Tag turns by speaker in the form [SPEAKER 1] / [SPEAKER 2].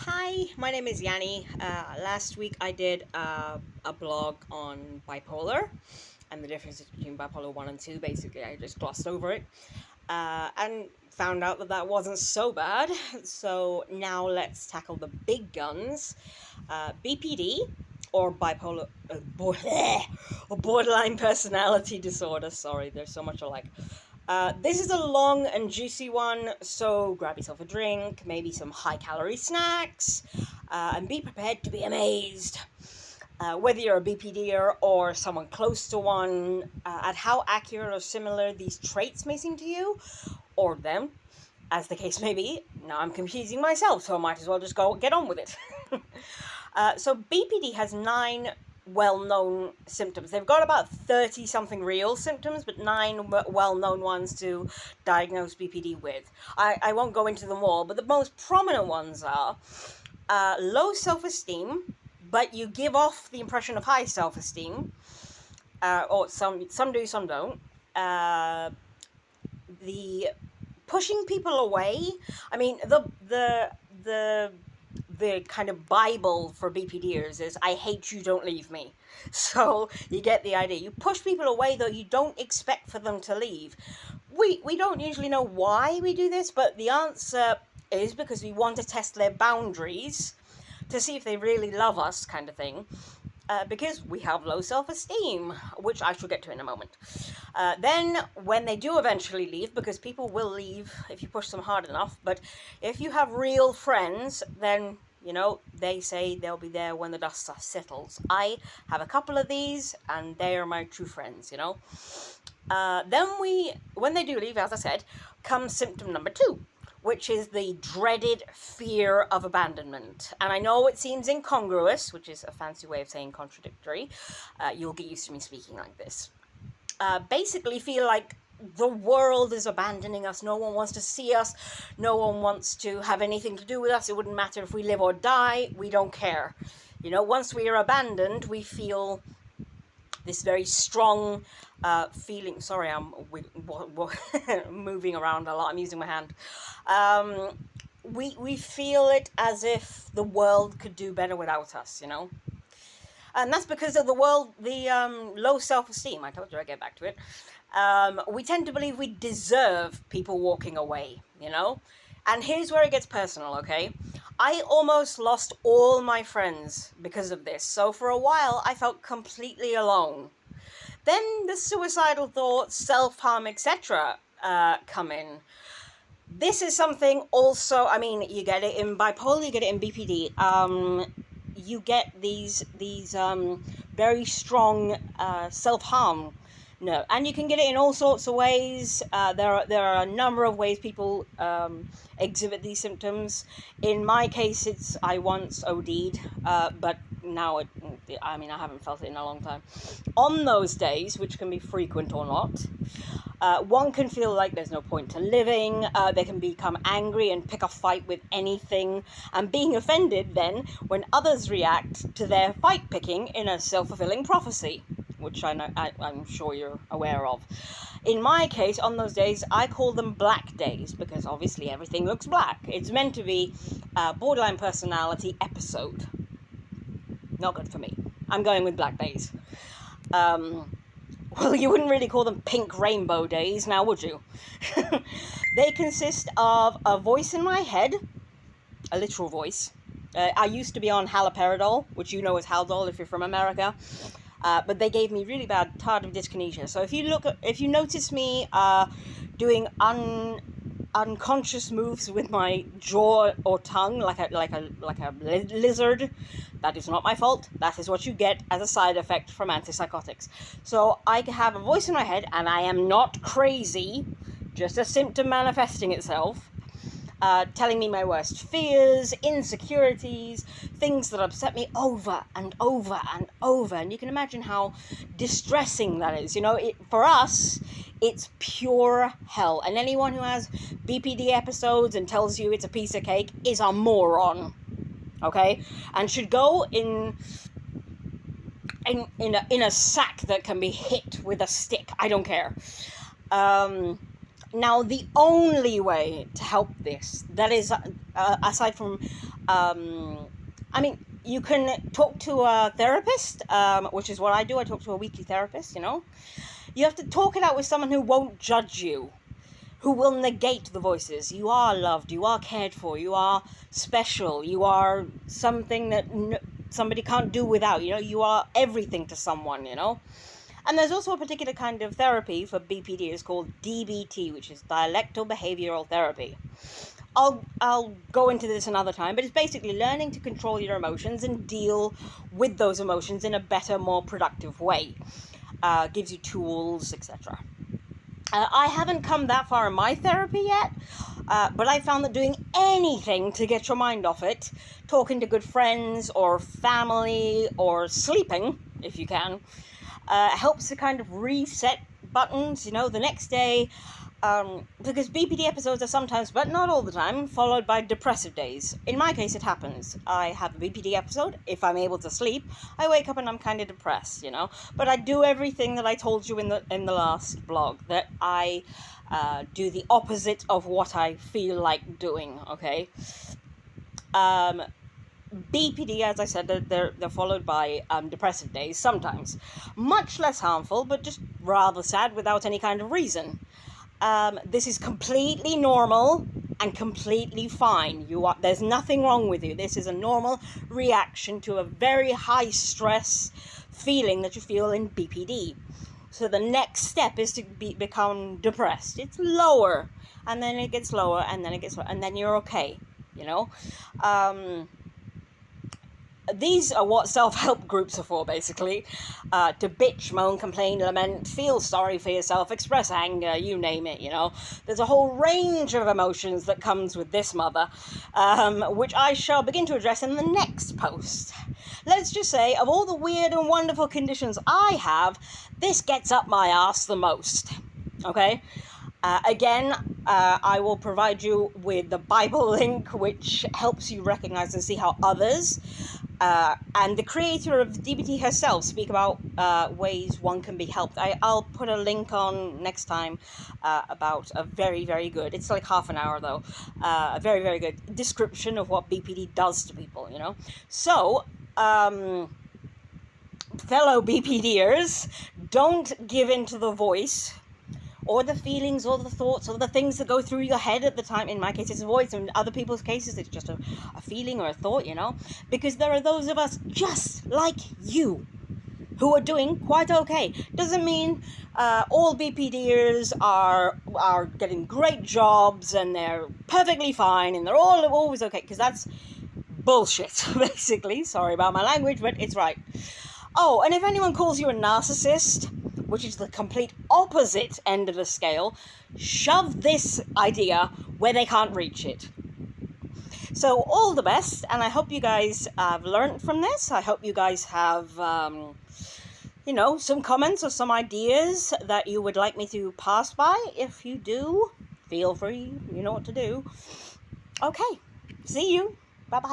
[SPEAKER 1] Hi, my name is Yanni. Last week I did a blog on bipolar and the difference between bipolar 1 and 2. Basically, I just glossed over it and found out that that wasn't so bad. So now let's tackle the big guns. BPD, or bipolar, or borderline personality disorder. Sorry, there's so much alike. This is a long and juicy one, so grab yourself a drink, maybe some high calorie snacks, and be prepared to be amazed. Whether you're a BPDer or someone close to one, at how accurate or similar these traits may seem to you, or them, as the case may be. Now I'm confusing myself, so I might as well just go get on with it. So BPD has 9 well-known symptoms. They've got about 30-something real symptoms, but 9 well-known ones to diagnose BPD with. I won't go into them all, but the most prominent ones are low self-esteem, but you give off the impression of high self-esteem, or some do, some don't. The pushing people away. I mean, the kind of Bible for BPDers is "I hate you, don't leave me." So you get the idea. You push people away, though you don't expect for them to leave. We don't usually know why we do this, but the answer is because we want to test their boundaries to see if they really love us, kind of thing. Because we have low self-esteem, which I shall get to in a moment. Then, when they do eventually leave, because people will leave if you push them hard enough, but if you have real friends, then, they say they'll be there when the dust settles. I have a couple of these, and they are my true friends, Then when they do leave, as I said, comes symptom number 2, which is the dreaded fear of abandonment. And I know it seems incongruous, which is a fancy way of saying contradictory. You'll get used to me speaking like this. Basically feel like the world is abandoning us. No one wants to see us. No one wants to have anything to do with us. It wouldn't matter if we live or die. We don't care. Once we are abandoned, we feel this very strong feeling. Sorry, I'm moving around a lot. I'm using my hand. We feel it as if the world could do better without us, And that's because of the low self-esteem. I told you I'd get back to it. We tend to believe we deserve people walking away, And here's where it gets personal, okay? I almost lost all my friends because of this. So for a while, I felt completely alone. Then the suicidal thoughts, self-harm, etc. Come in. This is something also, you get it in bipolar, you get it in BPD. You get these very strong self-harm. No, and you can get it in all sorts of ways. There are a number of ways people exhibit these symptoms. In my case, I once OD'd, but now I haven't felt it in a long time. On those days, which can be frequent or not, one can feel like there's no point to living. They can become angry and pick a fight with anything, and being offended then when others react to their fight picking in a self-fulfilling prophecy, which I'm sure you're aware of. In my case, on those days, I call them black days, because obviously everything looks black. It's meant to be a borderline personality episode. Not good for me. I'm going with black days. Well, you wouldn't really call them pink rainbow days, now would you? They consist of a voice in my head, a literal voice. I used to be on haloperidol, which you know as Haldol if you're from America. But they gave me really bad tardive dyskinesia. So if you notice me doing unconscious moves with my jaw or tongue, like a lizard, that is not my fault. That is what you get as a side effect from antipsychotics. So I have a voice in my head, and I am not crazy, just a symptom manifesting itself, telling me my worst fears, insecurities, things that upset me over and over and over. And you can imagine how distressing that is. For us, it's pure hell. And anyone who has BPD episodes and tells you it's a piece of cake is a moron. Okay? And should go in a sack that can be hit with a stick. I don't care. Now, the only way to help this, that is, aside from, I mean, you can talk to a therapist, which is what I do. I talk to a weekly therapist, you know. You have to talk it out with someone who won't judge you, who will negate the voices. You are loved, you are cared for, you are special, you are something that somebody can't do without, you know, you are everything to someone, you know. And there's also a particular kind of therapy for BPD. It's called DBT, which is dialectal behavioral therapy. I'll go into this another time, but it's basically learning to control your emotions and deal with those emotions in a better, more productive way. Gives you tools, etc. I haven't come that far in my therapy yet, but I found that doing anything to get your mind off it, talking to good friends or family or sleeping, if you can, helps to kind of reset buttons, you know, the next day, because BPD episodes are sometimes, but not all the time, followed by depressive days. In my case, it happens. I have a BPD episode. If I'm able to sleep, I wake up and I'm kind of depressed, you know. But I do everything that I told you in the last blog, that I do the opposite of what I feel like doing, okay? BPD, as I said, they're followed by depressive days sometimes. Much less harmful, but just rather sad without any kind of reason. This is completely normal and completely fine. There's nothing wrong with you. This is a normal reaction to a very high stress feeling that you feel in BPD. So the next step is to become depressed. It's lower, and then it gets lower, and then it gets lower, and then you're okay, you know. These are what self-help groups are for, basically. To bitch, moan, complain, lament, feel sorry for yourself, express anger, you name it, you know. There's a whole range of emotions that comes with this mother, which I shall begin to address in the next post. Let's just say, of all the weird and wonderful conditions I have, this gets up my ass the most, okay? Again, I will provide you with the Bible link, which helps you recognize and see how others and the creator of DBT herself speak about ways one can be helped. I'll put a link on next time about a very, very good, it's like half an hour though, a very, very good description of what BPD does to people, you know. So, fellow BPDers, don't give in to the voice or the feelings or the thoughts or the things that go through your head at the time. In my case, it's a voice. In other people's cases, it's just a feeling or a thought, you know. Because there are those of us just like you who are doing quite okay. Doesn't mean all BPDers are getting great jobs and they're perfectly fine and they're all always okay. Because that's bullshit, basically. Sorry about my language, but it's right. Oh, and if anyone calls you a narcissist, which is the complete opposite end of the scale, shove this idea where they can't reach it. So all the best, and I hope you guys have learned from this. I hope you guys have, you know, some comments or some ideas that you would like me to pass by. If you do, feel free, you know what to do. Okay, see you. Bye-bye.